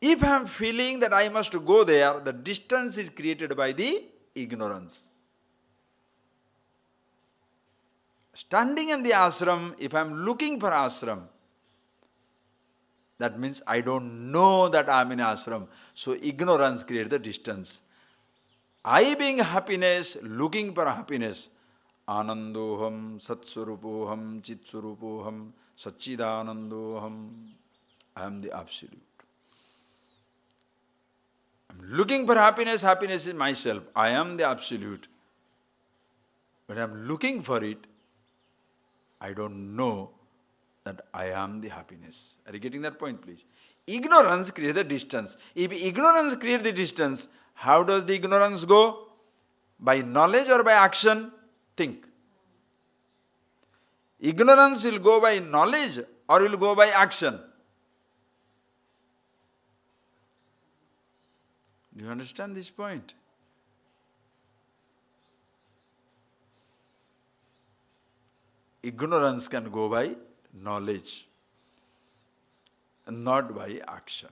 If I am feeling that I must go there, the distance is created by the ignorance. Standing in the ashram, if I am looking for ashram, that means I don't know that I am in ashram. So ignorance creates the distance. I being happiness, looking for happiness. Anandoham, satswarupoham, chitswarupoham, satchidanandoham. I am the absolute. I am looking for happiness, happiness is myself. I am the absolute. But I am looking for it, I don't know that I am the happiness. Are you getting that point, please? Ignorance creates the distance. If ignorance creates the distance, how does the ignorance go? By knowledge or by action? Think. Ignorance will go by knowledge or will go by action? Do you understand this point? Ignorance can go by knowledge, not by action.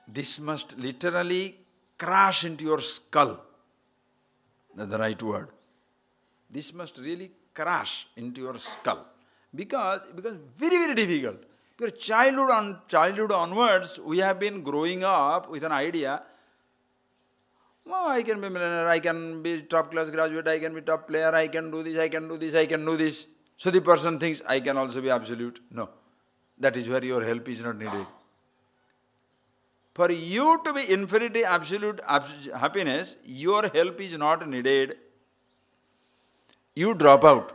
This must literally crash into your skull. That's the right word. This must really crash into your skull. Because it becomes very, very difficult. Because childhood onwards, we have been growing up with an idea, I can be millionaire, I can be top class graduate, I can be top player, I can do this, I can do this, I can do this. So the person thinks, I can also be absolute. No. That is where your help is not needed. For you to be infinity absolute happiness, your help is not needed. You drop out.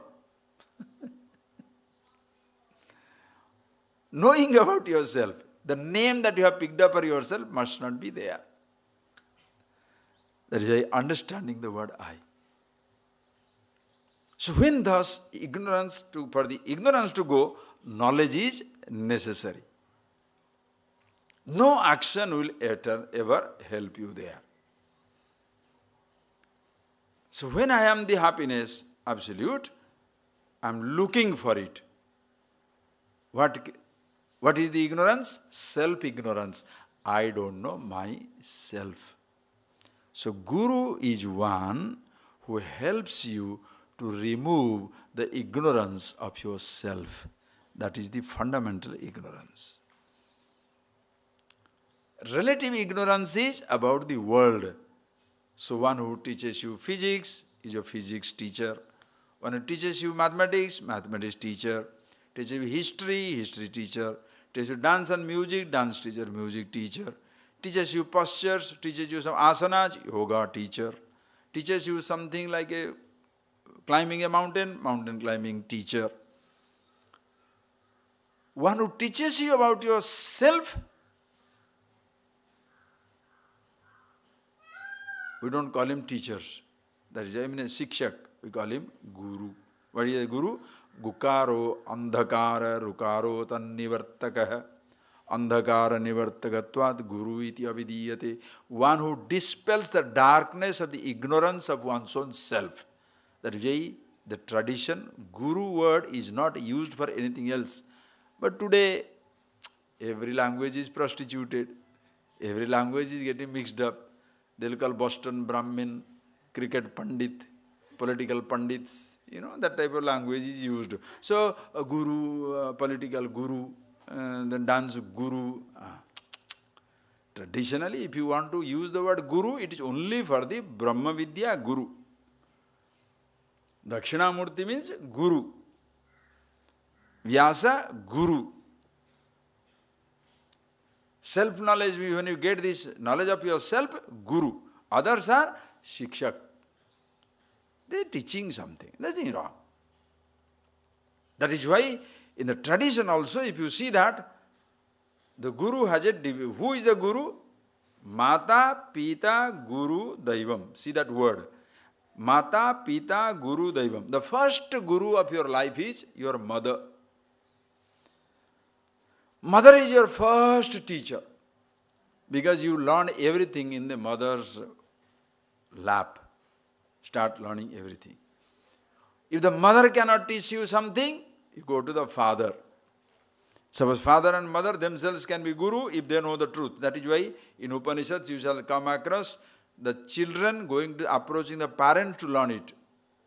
Knowing about yourself, the name that you have picked up for yourself must not be there. That is why understanding the word I. So when thus for the ignorance to go, knowledge is necessary. No action will ever help you there. So when I am the happiness absolute, I am looking for it. What is the ignorance? Self-ignorance. I don't know myself. So Guru is one who helps you to remove the ignorance of yourself. That is the fundamental ignorance. Relative ignorance is about the world. So one who teaches you physics is a physics teacher. One who teaches you mathematics, mathematics teacher. Teaches you history, history teacher. Teaches you dance and music, dance teacher, music teacher. Teaches you postures, teaches you some asanas, yoga teacher. Teaches you something like climbing a mountain, mountain climbing teacher. One who teaches you about yourself, we don't call him teachers. That is, I mean, a shikshak. We call him guru. What is a guru? Gukaro, andhakara, rukaro, tannivartakaha. Andhakara nivartakatvat guru iti avidiyate. One who dispels the darkness of the ignorance of one's own self. That is why the tradition, Guru word is not used for anything else. But today, every language is prostituted. Every language is getting mixed up. They'll call Boston Brahmin, cricket Pandit, political Pandits. That type of language is used. So, a guru, political guru, then dance guru. Traditionally, if you want to use the word guru, it is only for the Brahma Vidya guru. Dakshinamurti means guru. Vyasa, guru. Self-knowledge, when you get this knowledge of yourself, guru. Others are shikshak. They are teaching something. Nothing wrong. That is why in the tradition also, if you see that, the guru has who is the guru? Mata, Pita, Guru, Daivam. See that word. Mata, Pita, Guru, Daivam. The first guru of your life is your mother. Mother is your first teacher. Because you learn everything in the mother's lap. Start learning everything. If the mother cannot teach you something, you go to the father. Suppose father and mother themselves can be guru if they know the truth. That is why in Upanishads you shall come across the children approaching the parent to learn it.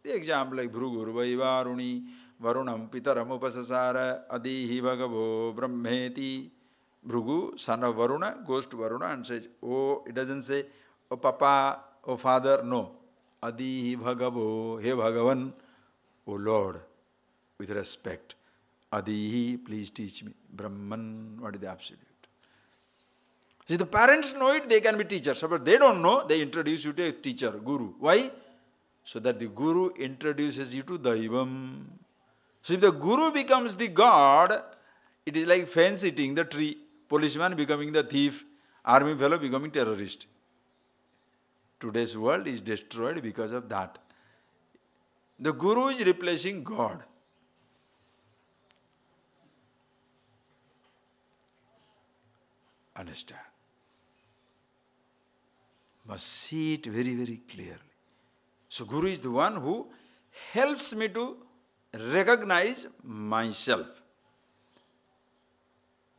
The example like Bhrugu, Varuni, Varunam, Pitaram, Upasasara, Adihi Bhagavo, Brahmeti. Bhrugu, son of Varuna, goes to Varuna and says, oh, it doesn't say, oh papa, oh father, no. Adihi Bhagavo, He Bhagavan, O Lord, with respect. Adihi, please teach me. Brahman, what is the absolute? See, the parents know it, they can be teachers. But they don't know, they introduce you to a teacher, guru. Why? So that the guru introduces you to Daivam. So if the guru becomes the God, it is like fence eating the tree, policeman becoming the thief, army fellow becoming terrorist. Today's world is destroyed because of that. The guru is replacing God. Understand? Must see it very, very clearly. So guru is the one who helps me to recognize myself.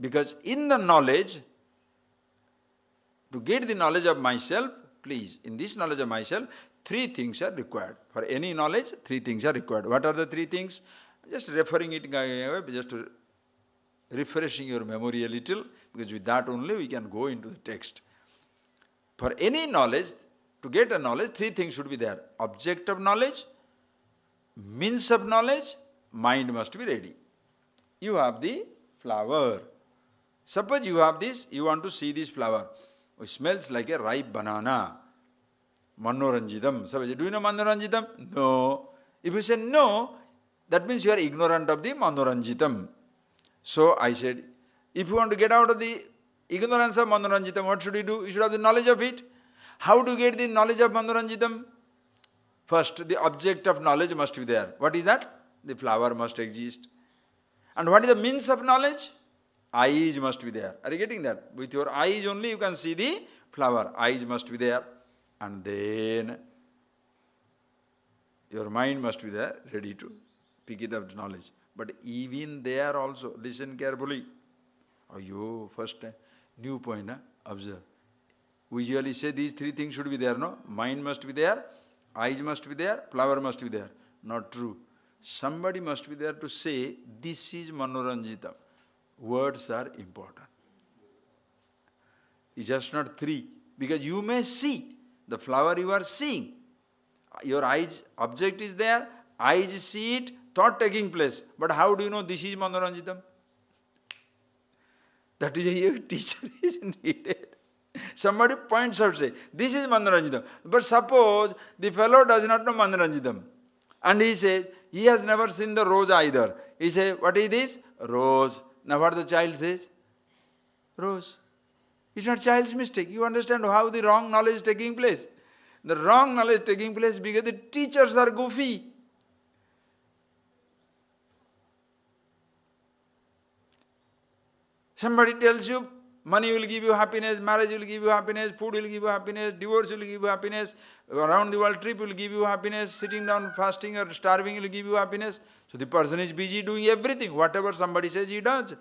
Because in the knowledge, to get the knowledge of myself, please, in this knowledge of myself, 3 things are required. For any knowledge, 3 things are required. What are the 3 things? Just referring it, just refreshing your memory a little, because with that only we can go into the text. For any knowledge, to get a knowledge, 3 things should be there. Object of knowledge, means of knowledge, mind must be ready. You have the flower. Suppose you have this, you want to see this flower. It smells like a ripe banana. Manoranjidam. Suppose, do you know Manoranjidam? No. If you say no, that means you are ignorant of the Manoranjitam. So I said, if you want to get out of the ignorance of Manoranjitam, what should you do? You should have the knowledge of it. How to get the knowledge of Manoranjitam? First, the object of knowledge must be there. What is that? The flower must exist. And what is the means of knowledge? Eyes must be there. Are you getting that? With your eyes only you can see the flower. Eyes must be there. And then your mind must be there, ready to pick it up knowledge. But even there also, listen carefully. First new point, observe. We usually say these 3 things should be there, no? Mind must be there, eyes must be there, flower must be there. Not true. Somebody must be there to say, this is Manoranjita. Words are important. It's just not 3. Because you may see the flower you are seeing. Your eyes, object is there, eyes see it, thought taking place. But how do you know this is Manoranjitam? That is a teacher is needed. Somebody points out, say, this is Manoranjitam. But suppose the fellow does not know Manoranjitam. And he says, he has never seen the rose either. He says, what is this? Rose. Now what the child says? Rose. It's not child's mistake. You understand how the wrong knowledge is taking place. The wrong knowledge taking place because the teachers are goofy. Somebody tells you Money will give you happiness, marriage will give you happiness, food will give you happiness, divorce will give you happiness, around the world trip will give you happiness, sitting down fasting or starving will give you happiness. So the person is busy doing everything. Whatever somebody says, he does.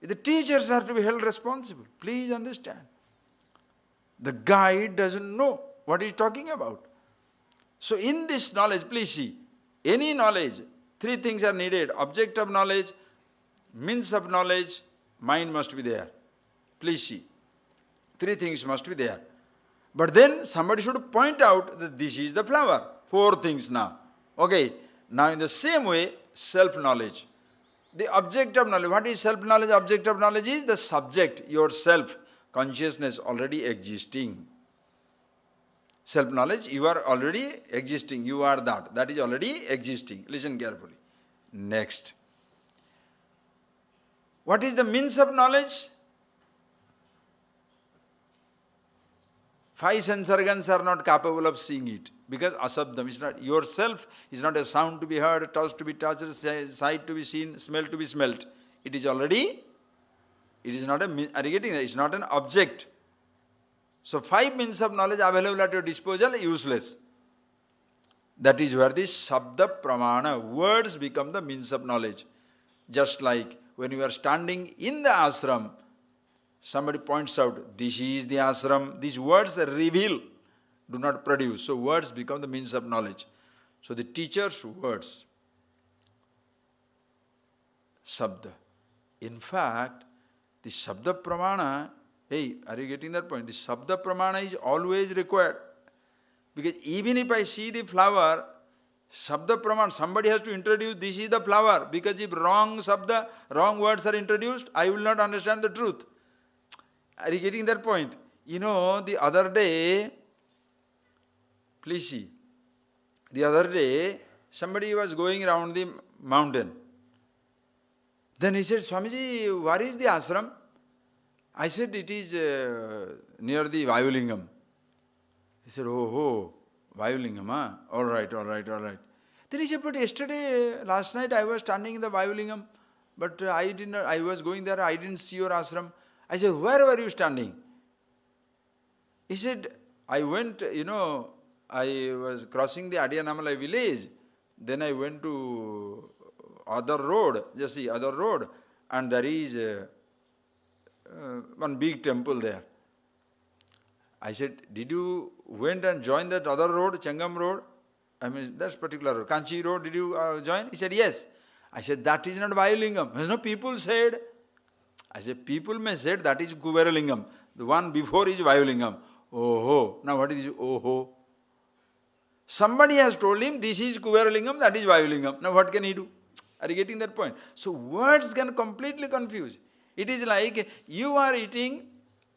The teachers are to be held responsible. Please understand. The guide doesn't know what he's talking about. So in this knowledge, please see, any knowledge, three things are needed. Object of knowledge, means of knowledge, mind must be there. Please see. Three things must be there. But then somebody should point out that this is the flower. Four things now. Okay. Now in the same way, self-knowledge. The object of knowledge. What is self-knowledge? Object of knowledge is the subject, yourself, consciousness already existing. Self-knowledge, you are already existing. You are that. That is already existing. Listen carefully. Next. What is the means of knowledge? Five sense organs are not capable of seeing it. Because asabdam is not, yourself is not a sound to be heard, touch to be touched, sight to be seen, smell to be smelt. It is already, it is not a, are you getting that? It's not an object. So five means of knowledge available at your disposal, useless. That is where the sabda pramana, words become the means of knowledge. Just like when you are standing in the ashram, somebody points out, this is the ashram, these words reveal, do not produce. So words become the means of knowledge. So the teacher's words, sabda. In fact, the sabda pramana, hey, are you getting that point? The sabda pramana is always required. Because even if I see the flower, sabda pramana, somebody has to introduce this is the flower. Because if wrong sabda, wrong words are introduced, I will not understand the truth. Are you getting that point? You know, the other day, please see, the other day, somebody was going around the mountain. Then he said, Swamiji, where is the ashram? I said, it is near the Vayulingam. He said, oh, Vayulingam, huh? All right. Then he said, but yesterday, last night I was standing in the Vayulingam, but I was going there, I didn't see your ashram. I said, where were you standing? He said, I went, I was crossing the Adiyanamalai village, then I went to other road, just see, other road, and there is one big temple there. I said, did you went and join that other road, Changam road? I mean, that's particular road. Kanchi road, did you join? He said, yes. I said, that is not Vayulingam. You know, people said, I said, people may say that is Kuberalingam. The one before is Vayulingam. Oh, now what is oh? Somebody has told him, this is Kuberalingam, that is Vayulingam. Now what can he do? Are you getting that point? So words can completely confuse. It is like you are eating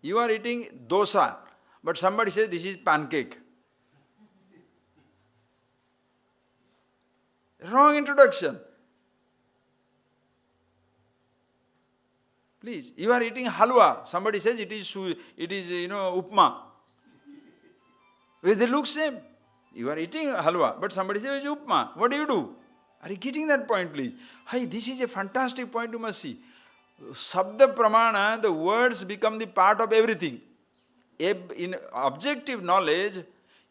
dosa, but somebody says this is pancake. Wrong introduction. Please, you are eating halwa. Somebody says it is upma. Because they look same. You are eating halwa, but somebody says it is upma. What do? Are you getting that point, please? Hey, this is a fantastic point you must see. Sabda pramana, the words become the part of everything. In objective knowledge,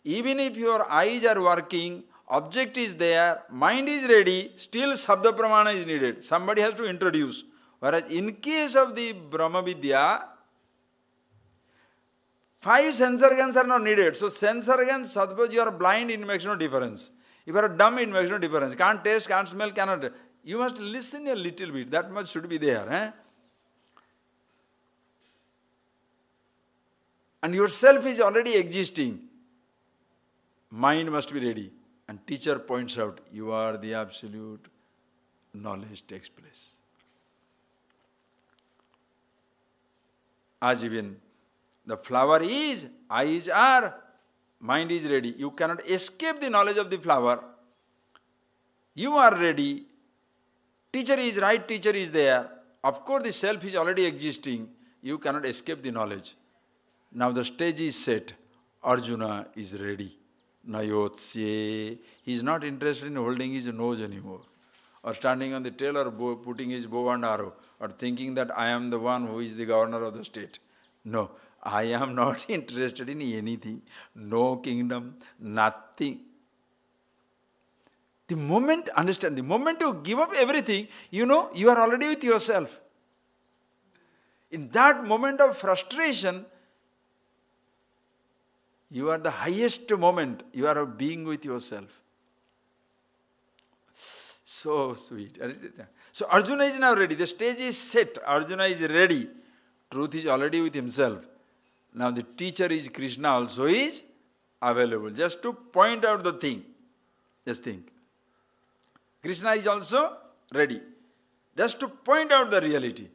even if your eyes are working, object is there, mind is ready, still sabda pramana is needed. Somebody has to introduce. Whereas in case of the Brahma Vidya, five sense organs are not needed. So sense organs, suppose you are blind, it makes no difference. If you are dumb, it makes no difference. Can't taste, can't smell, cannot. You must listen a little bit. That much should be there. Eh? And yourself is already existing. Mind must be ready. And teacher points out, you are the absolute, knowledge takes place. As even the flower is, eyes are, mind is ready. You cannot escape the knowledge of the flower. You are ready. Teacher is right, teacher is there. Of course, the self is already existing. You cannot escape the knowledge. Now the stage is set. Arjuna is ready. Nayotsye. He is not interested in holding his nose anymore. or standing on the tail, or putting his bow and arrow, or thinking that I am the one who is the governor of the state. No, I am not interested in anything, no kingdom, nothing. The moment, understand, the moment you give up everything, you know, you are already with yourself. In that moment of frustration, you are the highest moment, you are being with yourself. So sweet. So Arjuna is now ready. The stage is set. Arjuna is ready. Truth is already with himself. Now the teacher is Krishna also is available. Just to point out the thing. Just think. Krishna is also ready. Just to point out the reality.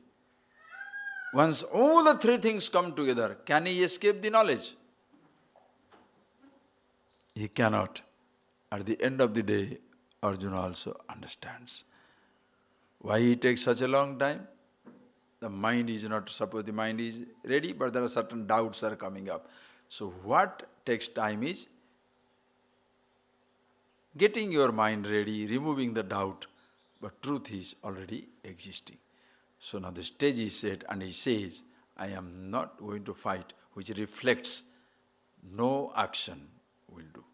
Once all the three things come together, can he escape the knowledge? He cannot. At the end of the day, Arjuna also understands. Why it takes such a long time? The mind is not, suppose the mind is ready, but there are certain doubts are coming up. So what takes time is getting your mind ready, removing the doubt, but truth is already existing. So now the stage is set and he says, I am not going to fight, which reflects no action will do.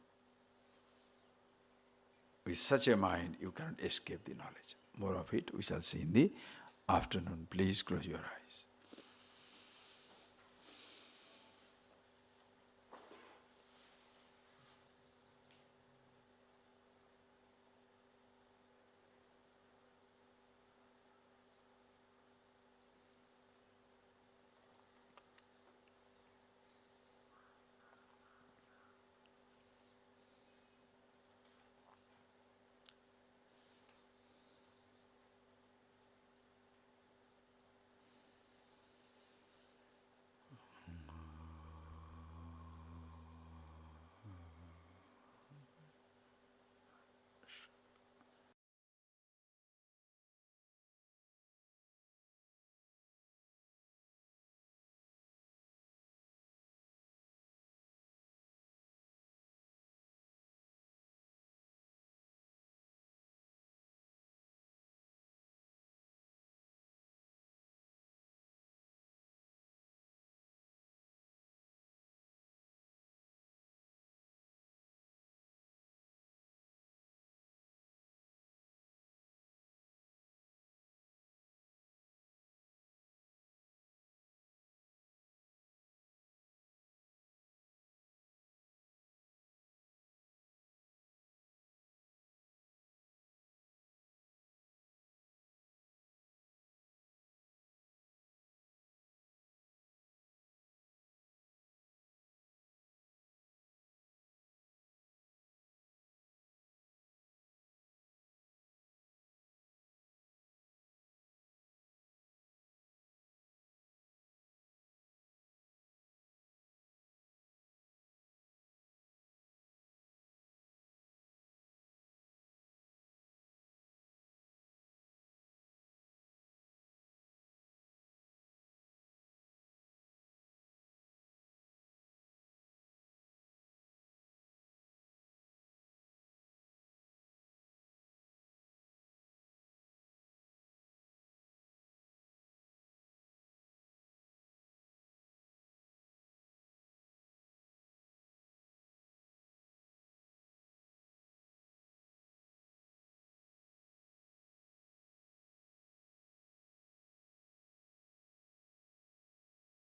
With such a mind, you cannot escape the knowledge. More of it we shall see in the afternoon. Please close your eyes.